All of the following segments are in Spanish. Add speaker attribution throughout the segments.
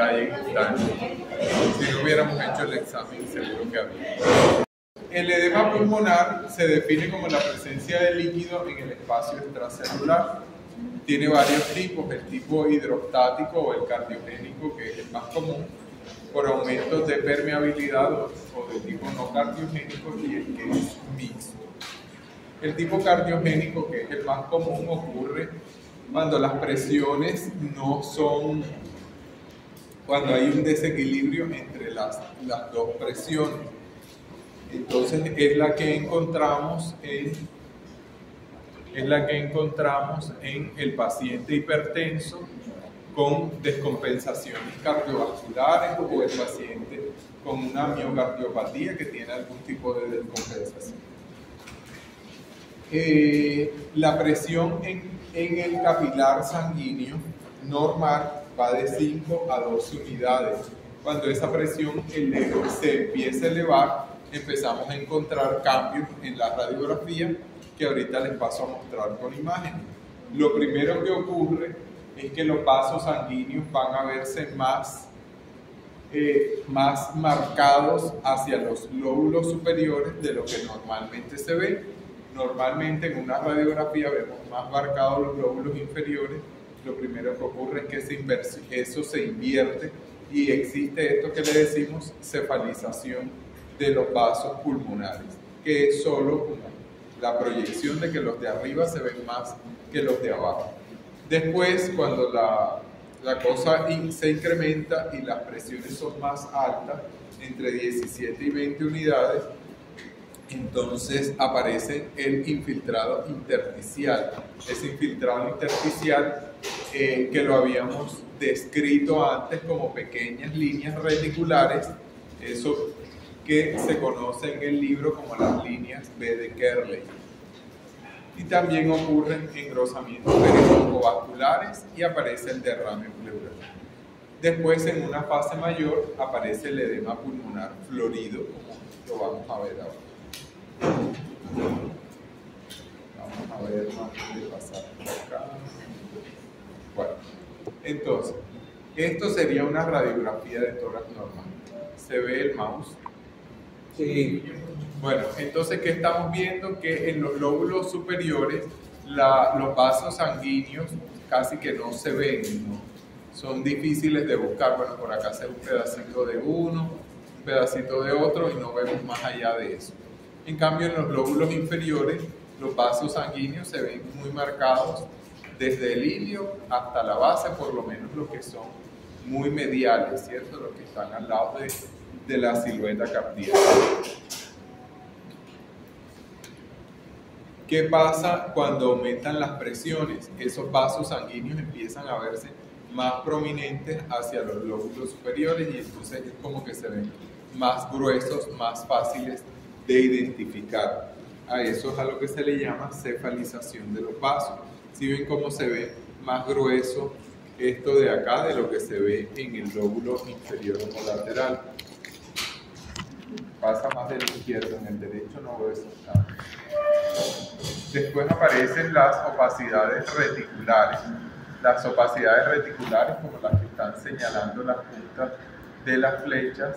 Speaker 1: detalle que está. Si no hubiéramos hecho el examen, seguro que había. El edema pulmonar se define como la presencia de líquido en el espacio extracelular. Tiene varios tipos, el tipo hidrostático o el cardiogénico, que es el más común, por aumentos de permeabilidad o de tipo no cardiogénico, y el que es mixto. El tipo cardiogénico, que es el más común, ocurre cuando las presiones no son, cuando hay un desequilibrio entre las dos presiones. Entonces es la que encontramos en el paciente hipertenso con descompensaciones cardiovasculares o el paciente con una miocardiopatía que tiene algún tipo de descompensación. La presión en el capilar sanguíneo normal va de 5 a 12 unidades. Cuando esa presión se empieza a elevar, empezamos a encontrar cambios en la radiografía que ahorita les paso a mostrar con imágenes. Lo primero que ocurre es que los vasos sanguíneos van a verse más marcados hacia los lóbulos superiores de lo que normalmente se ve. Normalmente en una radiografía vemos más marcados los lóbulos inferiores. Lo primero que ocurre es que eso se invierte y existe esto que le decimos cefalización de los vasos pulmonares, que es solo como la proyección de que los de arriba se ven más que los de abajo. Después, cuando la cosa se incrementa y las presiones son más altas, entre 17 y 20 unidades, entonces aparece el infiltrado intersticial. Ese infiltrado intersticial que lo habíamos descrito antes como pequeñas líneas reticulares, eso que se conoce en el libro como las líneas B de Kerley. Y también ocurren engrosamientos peribroncovasculares y aparece el derrame pleural. Después, en una fase mayor, aparece el edema pulmonar florido, como lo vamos a ver ahora. Vamos a ver antes de pasar por acá. Bueno, entonces, esto sería una radiografía de tórax normal. ¿Se ve el mouse?
Speaker 2: Sí.
Speaker 1: Bueno, entonces, ¿qué estamos viendo? Que en los lóbulos superiores los vasos sanguíneos casi que no se ven, ¿no? Son difíciles de buscar. Bueno, por acá se ve un pedacito de uno, un pedacito de otro y no vemos más allá de eso. En cambio, en los lóbulos inferiores, los vasos sanguíneos se ven muy marcados desde el ilio hasta la base, por lo menos los que son muy mediales, ¿cierto? Los que están al lado de la silueta cardíaca. ¿Qué pasa cuando aumentan las presiones? Esos vasos sanguíneos empiezan a verse más prominentes hacia los lóbulos superiores y entonces es como que se ven más gruesos, más fáciles de identificar. A eso es a lo que se le llama cefalización de los vasos. Si ven cómo se ve más grueso esto de acá de lo que se ve en el lóbulo inferior o lateral. Pasa más del izquierdo, en el derecho no veo eso. Después aparecen las opacidades reticulares. Las opacidades reticulares, como las que están señalando las puntas de las flechas.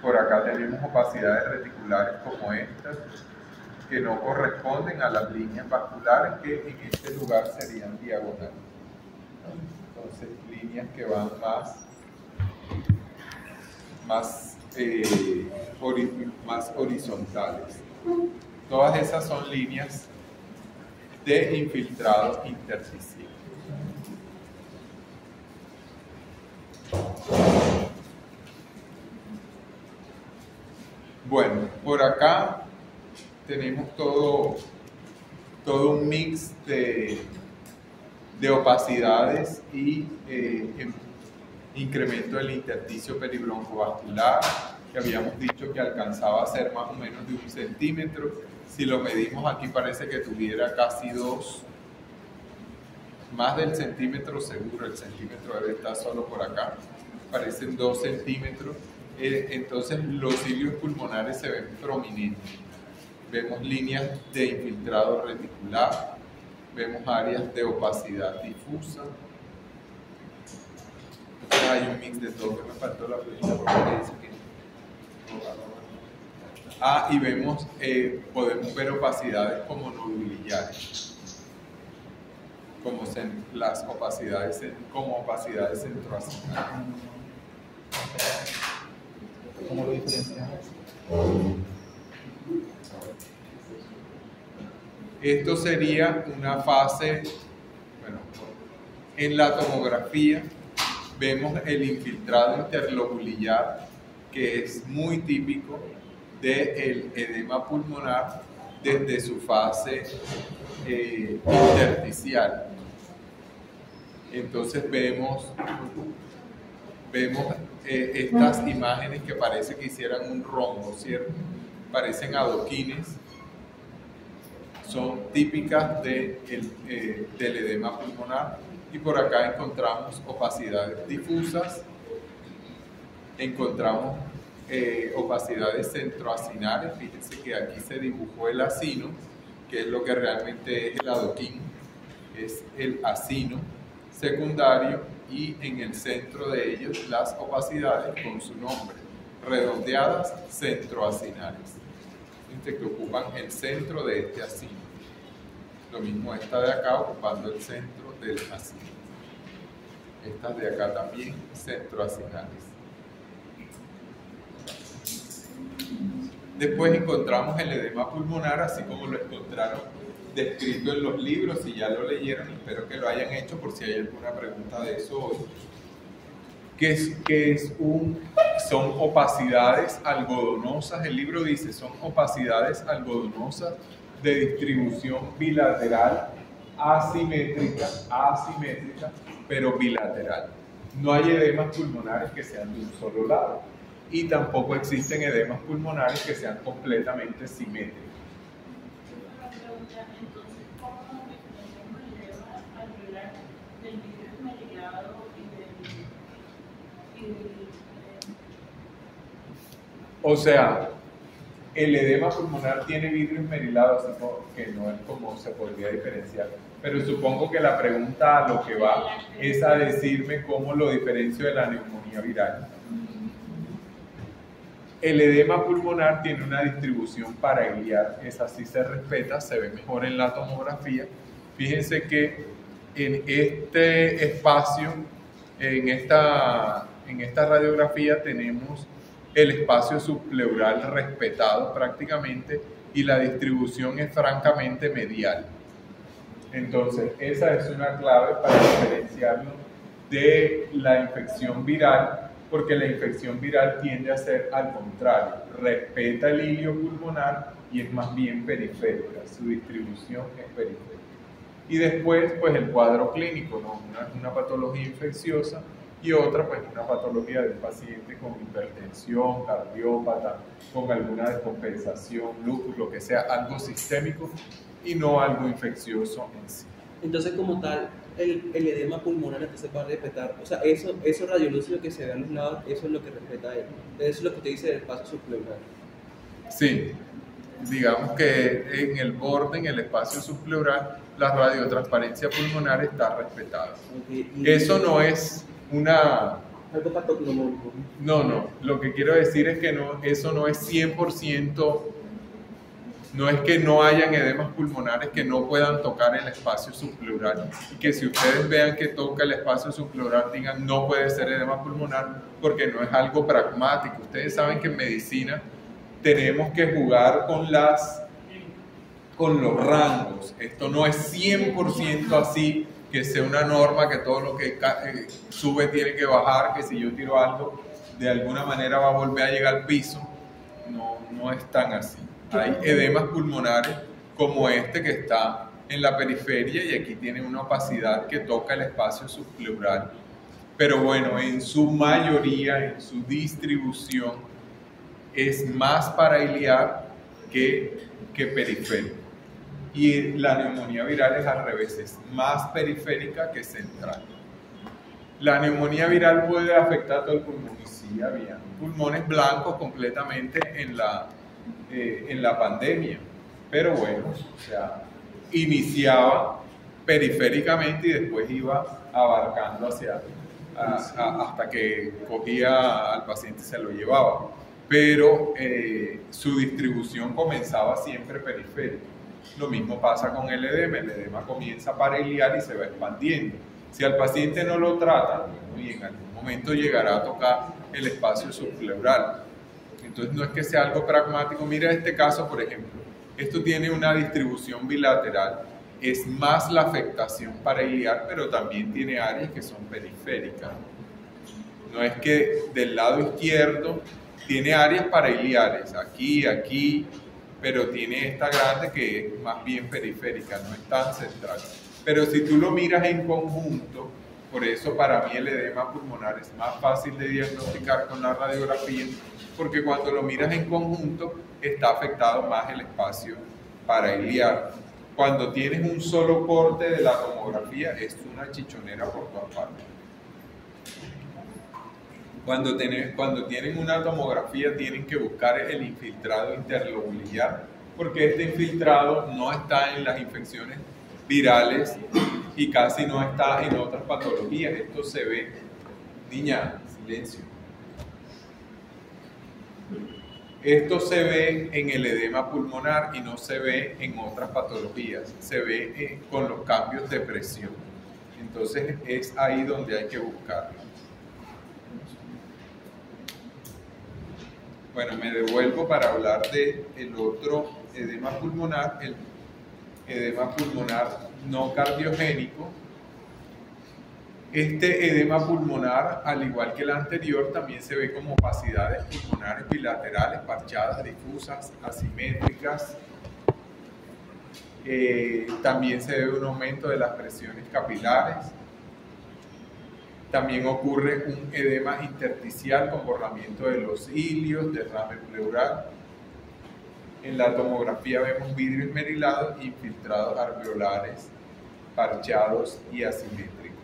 Speaker 1: Por acá tenemos opacidades reticulares como estas, que no corresponden a las líneas vasculares, que en este lugar serían diagonales. Entonces, líneas que van más horizontales. Todas esas son líneas de infiltrado intersticial. Bueno, por acá tenemos todo un mix de opacidades y incremento del intersticio peribroncovascular, que habíamos dicho que alcanzaba a ser más o menos de 1 centímetro. Si lo medimos aquí parece que tuviera casi 2, más del centímetro seguro, el centímetro debe estar solo por acá, parecen 2 centímetros. Entonces los cilios pulmonares se ven prominentes. Vemos líneas de infiltrado reticular, vemos áreas de opacidad difusa. hay un mix de todo, que me faltó la pregunta porque dice que... y vemos, podemos ver opacidades como nodulillares, como las opacidades como opacidades centroacinales.
Speaker 2: ¿Cómo lo diferenciamos?
Speaker 1: Esto sería una fase, bueno, en la tomografía vemos el infiltrado interlobulillar, que es muy típico del edema pulmonar desde su fase intersticial. Entonces vemos estas imágenes que parece que hicieran un rombo, ¿cierto? Parecen adoquines, son típicas del edema pulmonar. Y por acá encontramos opacidades difusas, encontramos opacidades centroacinales. Fíjense que aquí se dibujó el acino, que es lo que realmente es el adoquín, es el acino secundario, y en el centro de ellos las opacidades con su nombre, redondeadas centroacinales, que ocupan el centro de este acino. Lo mismo esta de acá ocupando el centro del acino. Estas de acá también centroacinales. Después encontramos el edema pulmonar, así como lo encontraron descrito en los libros. Si ya lo leyeron, espero que lo hayan hecho por si hay alguna pregunta de eso hoy. Son opacidades algodonosas. El libro dice, son opacidades algodonosas de distribución bilateral, asimétrica, pero bilateral. No hay edemas pulmonares que sean de un solo lado, y tampoco existen edemas pulmonares que sean completamente simétricos.
Speaker 3: Entonces, ¿cómo diferenciamos el edema alveolar del vidrio esmerilado y del...
Speaker 1: O sea, el edema pulmonar tiene vidrio esmerilado, así que no es como se podría diferenciar. Pero supongo que la pregunta a lo que va es a decirme cómo lo diferencio de la neumonía viral. El edema pulmonar tiene una distribución parailiar, esa sí se respeta, se ve mejor en la tomografía. Fíjense que en este espacio, en esta radiografía tenemos el espacio subpleural respetado prácticamente, y la distribución es francamente medial. Entonces, esa es una clave para diferenciarlo de la infección viral, porque la infección viral tiende a ser al contrario, respeta el hilio pulmonar y es más bien periférica, su distribución es periférica. Y después, pues el cuadro clínico, ¿no? Una patología infecciosa, y otra, pues una patología del paciente con hipertensión, cardiópata, con alguna descompensación, lupus, lo que sea, algo sistémico y no algo infeccioso en sí.
Speaker 2: Entonces, como tal, el edema pulmonar entonces va a respetar, o sea, eso radiolúcido que se ve a los lados, eso es lo que respeta él. Eso es lo que usted dice del espacio subpleural.
Speaker 1: Sí, digamos que en el borde, en el espacio subpleural, la radiotransparencia pulmonar está respetada.
Speaker 2: Okay.
Speaker 1: Eso no es una...
Speaker 2: Algo patognomónico.
Speaker 1: No, lo que quiero decir es que eso no es 100%, no es que no hayan edemas pulmonares que no puedan tocar el espacio subpleural, y que si ustedes vean que toca el espacio subpleural digan no puede ser edema pulmonar, porque no es algo pragmático. Ustedes saben que en medicina tenemos que jugar con los rangos. Esto no es 100% así, que sea una norma que todo lo que sube tiene que bajar, que si yo tiro algo de alguna manera va a volver a llegar al piso. No es tan así. Hay edemas pulmonares como este que está en la periferia y aquí tiene una opacidad que toca el espacio subpleural. Pero bueno, en su mayoría, en su distribución, es más parailiar que periférico. Y la neumonía viral es al revés, es más periférica que central. La neumonía viral puede afectar todo el pulmón, y sí, había pulmones blancos completamente en la pandemia, pero bueno, o sea, iniciaba periféricamente y después iba abarcando hasta que cogía al paciente y se lo llevaba. Pero su distribución comenzaba siempre periférica. Lo mismo pasa con el edema comienza pariliar y se va expandiendo. Si al paciente no lo tratan, y en algún momento llegará a tocar el espacio subpleural. Entonces no es que sea algo pragmático. Mira este caso, por ejemplo. Esto tiene una distribución bilateral. Es más la afectación pariliar, pero también tiene áreas que son periféricas. No es que del lado izquierdo tiene áreas pariliares, aquí, pero tiene esta grande que es más bien periférica, no es tan central. Pero si tú lo miras en conjunto, por eso para mí el edema pulmonar es más fácil de diagnosticar con la radiografía, porque cuando lo miras en conjunto está afectado más el espacio parailiar. Cuando tienes un solo corte de la tomografía es una chichonera por todas partes. Cuando tienen una tomografía tienen que buscar el infiltrado interlobulillar, porque este infiltrado no está en las infecciones virales y casi no está en otras patologías. Esto se ve, niña, silencio. Esto se ve en el edema pulmonar y no se ve en otras patologías, se ve con los cambios de presión. Entonces es ahí donde hay que buscarlo. Bueno, me devuelvo para hablar del otro edema pulmonar, el edema pulmonar no cardiogénico. Este edema pulmonar, al igual que el anterior, también se ve como opacidades pulmonares bilaterales, parchadas, difusas, asimétricas. También se ve un aumento de las presiones capilares. También ocurre un edema intersticial con borramiento de los cilios, derrame pleural. En la tomografía vemos vidrio esmerilado, infiltrados alveolares, parchados y asimétricos.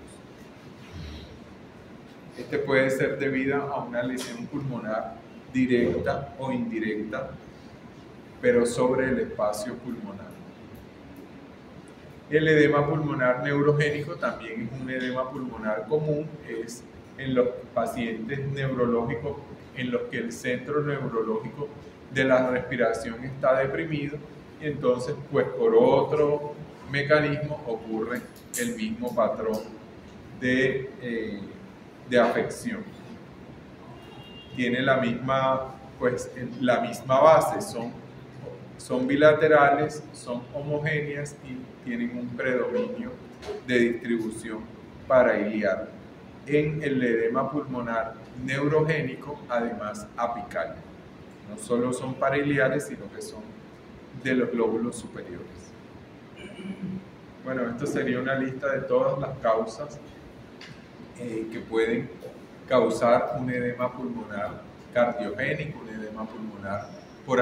Speaker 1: Este puede ser debido a una lesión pulmonar directa o indirecta, pero sobre el espacio pulmonar. El edema pulmonar neurogénico también es un edema pulmonar común, es en los pacientes neurológicos en los que el centro neurológico de la respiración está deprimido, y entonces pues por otro mecanismo ocurre el mismo patrón de afección. Tiene la misma base, son bilaterales, son homogéneas y tienen un predominio de distribución parailiar. En el edema pulmonar neurogénico, además apical. No solo son parailiares, sino que son de los lóbulos superiores. Bueno, esto sería una lista de todas las causas que pueden causar un edema pulmonar cardiogénico, un edema pulmonar por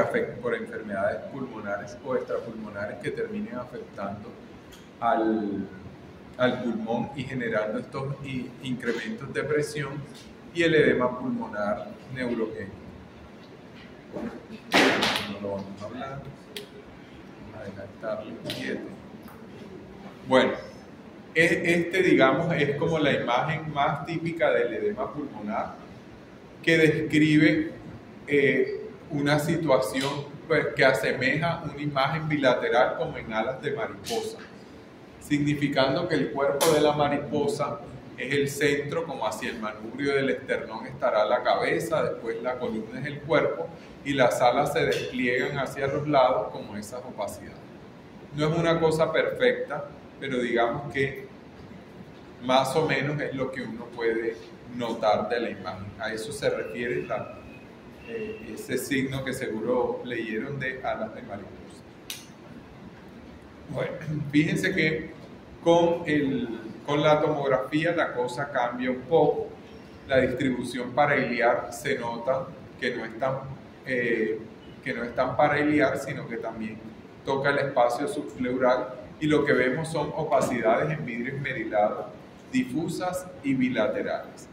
Speaker 1: enfermedades pulmonares o extrapulmonares que terminen afectando al pulmón y generando estos incrementos de presión, y el edema pulmonar neurogénico. No lo vamos a hablar, vamos a dejar estarlo quieto. Bueno, digamos, es como la imagen más típica del edema pulmonar, que describe una situación pues, que asemeja una imagen bilateral como en alas de mariposa, significando que el cuerpo de la mariposa es el centro, como hacia el manubrio del esternón estará la cabeza, después la columna es el cuerpo y las alas se despliegan hacia los lados como esas opacidades. No es una cosa perfecta, pero digamos que más o menos es lo que uno puede notar de la imagen. A eso se refiere ese signo que seguro leyeron de alas de mariposa. Bueno, fíjense que con la tomografía la cosa cambia un poco. La distribución parailiar se nota que no es tan parailiar, sino que también toca el espacio subpleural, y lo que vemos son opacidades en vidrio esmerilado, difusas y bilaterales,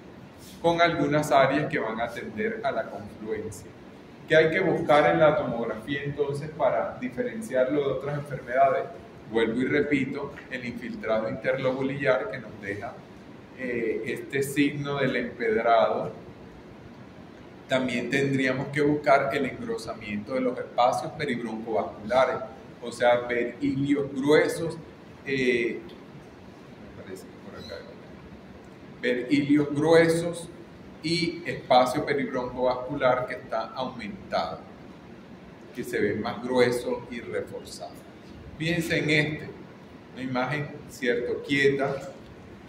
Speaker 1: con algunas áreas que van a tender a la confluencia. ¿Qué hay que buscar en la tomografía entonces para diferenciarlo de otras enfermedades? Vuelvo y repito, el infiltrado interlobulillar, que nos deja este signo del empedrado, también tendríamos que buscar el engrosamiento de los espacios peribroncovasculares, o sea, ver hilios gruesos, me parece que por acá, ver hilios gruesos y espacio peribroncovascular que está aumentado, que se ve más grueso y reforzado. Fíjense en una imagen, cierto, quieta,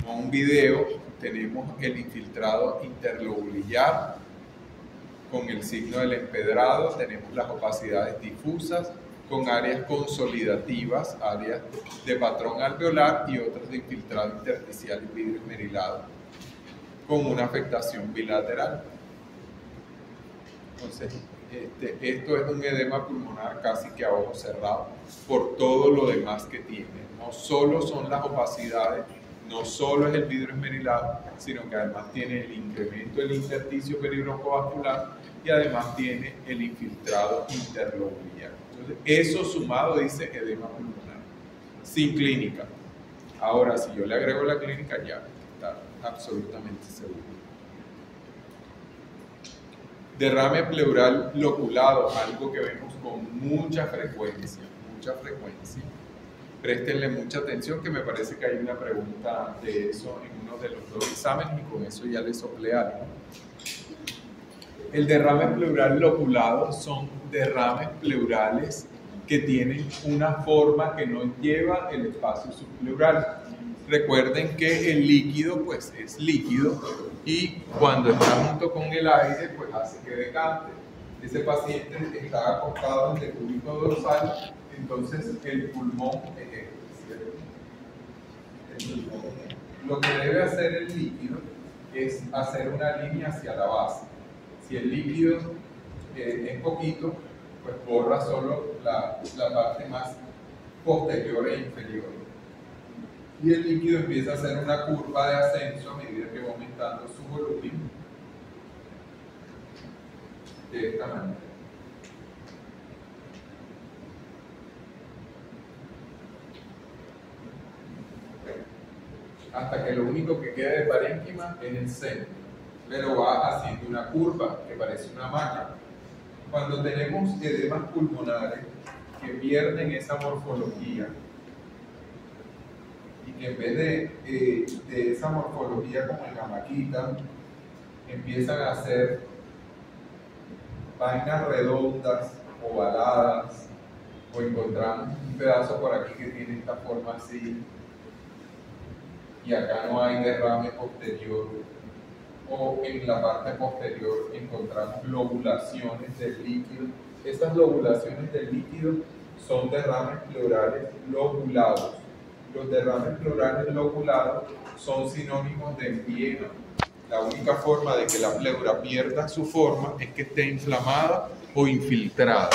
Speaker 1: no un video. Tenemos el infiltrado interlobulillar con el signo del empedrado, tenemos las opacidades difusas con áreas consolidativas, áreas de patrón alveolar y otras de infiltrado intersticial y vidrio esmerilado, con una afectación bilateral. Entonces, esto es un edema pulmonar casi que a ojo cerrado por todo lo demás que tiene. No solo son las opacidades, no solo es el vidrio esmerilado, sino que además tiene el incremento del intersticio peribroncovascular y además tiene el infiltrado interlobulillar. Entonces, eso sumado dice edema pulmonar, sin clínica. Ahora, si yo le agrego la clínica, ya está absolutamente seguro. Derrame pleural loculado, algo que vemos con mucha frecuencia, Préstenle mucha atención, que me parece que hay una pregunta de eso en uno de los dos exámenes y con eso ya les soplé algo. El derrame pleural loculado son derrames pleurales que tienen una forma que no lleva el espacio subpleural. Recuerden que el líquido pues es líquido y cuando está junto con el aire pues hace que decante. Ese paciente está acostado en el cúbito dorsal, entonces el pulmón es este, ¿cierto? El pulmón es este. Lo que debe hacer el líquido es hacer una línea hacia la base. Si el líquido es poquito, pues borra solo la parte más posterior e inferior. Y el líquido empieza a hacer una curva de ascenso a medida que va aumentando su volumen. De esta manera. Hasta que lo único que queda de parénquima es el centro, pero va haciendo una curva que parece una malla. Cuando tenemos edemas pulmonares que pierden esa morfología y que en vez de esa morfología como en la maquita empiezan a hacer vainas redondas, ovaladas, o encontramos un pedazo por aquí que tiene esta forma así, y acá no hay derrame posterior, o en la parte posterior encontramos lobulaciones del líquido. Estas lobulaciones del líquido son derrames pleurales lobulados. Los derrames pleurales lobulados son sinónimos de empiema. La única forma de que la pleura pierda su forma es que esté inflamada o infiltrada.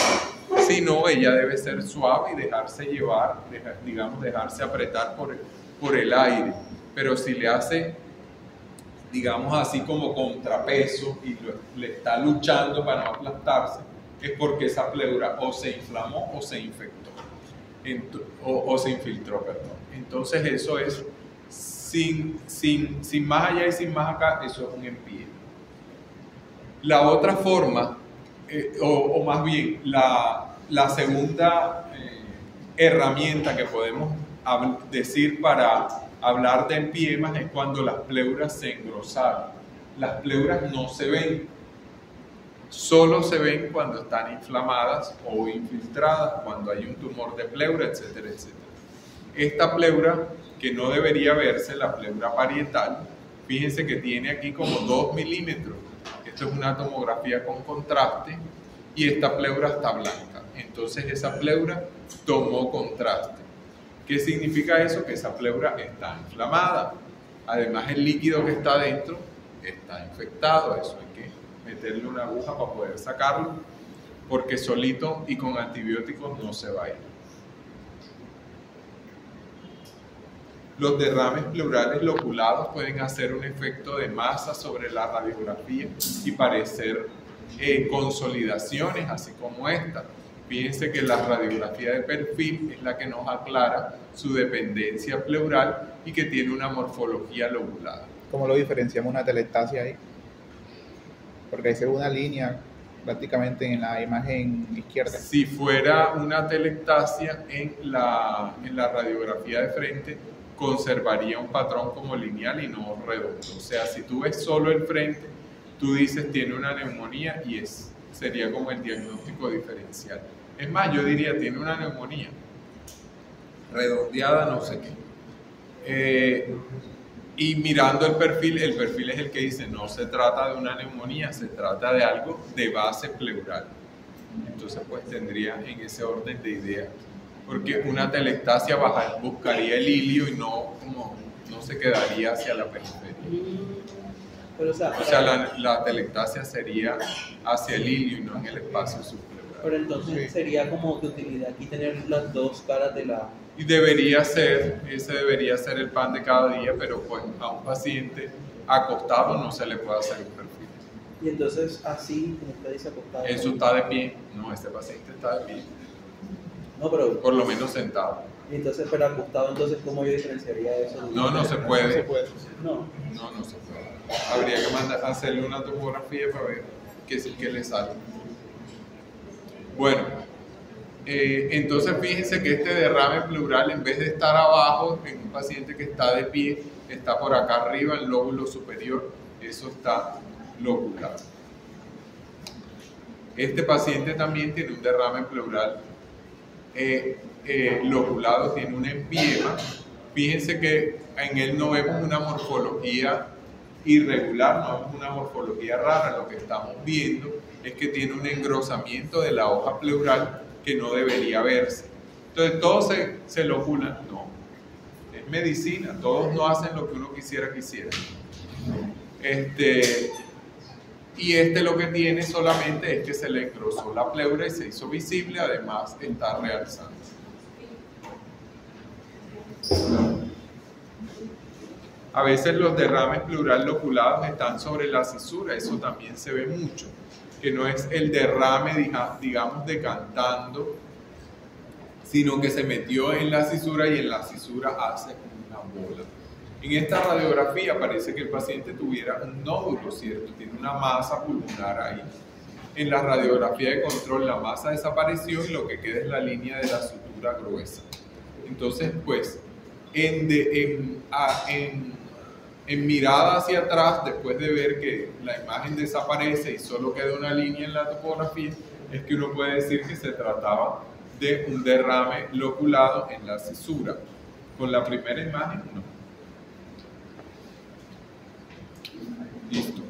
Speaker 1: Si no, ella debe ser suave y dejarse llevar, dejarse apretar por el aire. Pero si le hace, digamos así como contrapeso y le está luchando para no aplastarse, es porque esa pleura o se inflamó o se infectó, o se infiltró, perdón. Entonces eso es sin más allá y sin más acá, eso es un empiema. La otra forma, o más bien la segunda herramienta que podemos decir para hablar de empiemas es cuando las pleuras se engrosaron. Las pleuras no se ven, solo se ven cuando están inflamadas o infiltradas, cuando hay un tumor de pleura, etcétera, etcétera. Esta pleura, que no debería verse, la pleura parietal, fíjense que tiene aquí como 2 milímetros. Esto es una tomografía con contraste y esta pleura está blanca. Entonces esa pleura tomó contraste. ¿Qué significa eso? Que esa pleura está inflamada. Además, el líquido que está dentro está infectado. Eso hay que meterle una aguja para poder sacarlo, porque solito y con antibióticos no se va a ir. Los derrames pleurales loculados pueden hacer un efecto de masa sobre la radiografía y parecer consolidaciones, así como esta. Fíjense que la radiografía de perfil es la que nos aclara su dependencia pleural y que tiene una morfología lobulada.
Speaker 4: ¿cómo lo diferenciamos una telectasia ahí? Porque ahí se ve una línea prácticamente en la imagen izquierda.
Speaker 1: Si fuera una telectasia en la radiografía de frente, conservaría un patrón como lineal y no redondo. O sea, si tú ves solo el frente, tú dices tiene una neumonía y sería como el diagnóstico diferencial. Es más, yo diría tiene una neumonía redondeada, no sé qué. Y mirando el perfil es el que dice no se trata de una neumonía, se trata de algo de base pleural. Entonces pues tendría en ese orden de ideas, porque una telectasia buscaría el hilio y no se quedaría hacia la periferia.
Speaker 2: Pero,
Speaker 1: O sea, la telectasia sería hacia el hilio y no en el espacio subpleural.
Speaker 2: pero entonces sería como de utilidad aquí tener las dos caras de la...
Speaker 1: Y ese debería ser el pan de cada día, pero pues a un paciente acostado no se le puede hacer un perfil.
Speaker 2: Y entonces así, como usted dice, acostado.
Speaker 1: Eso está de pie, no, este paciente está de pie,
Speaker 2: No, pero...
Speaker 1: por lo menos sentado.
Speaker 2: Y entonces, pero acostado, entonces, ¿cómo yo diferenciaría eso?
Speaker 1: No se puede.
Speaker 4: No se puede.
Speaker 2: No.
Speaker 1: No se puede. Habría que hacerle una tomografía para ver qué le sale. Bueno, entonces fíjense que este derrame pleural, en vez de estar abajo en un paciente que está de pie, está por acá arriba, el lóbulo superior, eso está lobulado. Este paciente también tiene un derrame pleural lobulado, tiene un empiema. Fíjense que en él no vemos una morfología irregular, no vemos una morfología rara, lo que estamos viendo es que tiene un engrosamiento de la hoja pleural que no debería verse. Entonces todos se lobulan, no, es medicina, todos no hacen lo que uno quisiera que hicieran. Y lo que tiene solamente es que se le engrosó la pleura y se hizo visible, además está realzando. A veces los derrames pleural lobulados están sobre la cisura, eso también se ve mucho, que no es el derrame, digamos, decantando, sino que se metió en la cisura y en la cisura hace una bola. En esta radiografía parece que el paciente tuviera un nódulo, ¿cierto? Tiene una masa pulmonar ahí. En la radiografía de control la masa desapareció y lo que queda es la línea de la sutura gruesa. Entonces, pues, en mirada hacia atrás, después de ver que la imagen desaparece y solo queda una línea en la topografía, es que uno puede decir que se trataba de un derrame lobulado en la cisura. Con la primera imagen, no. Listo.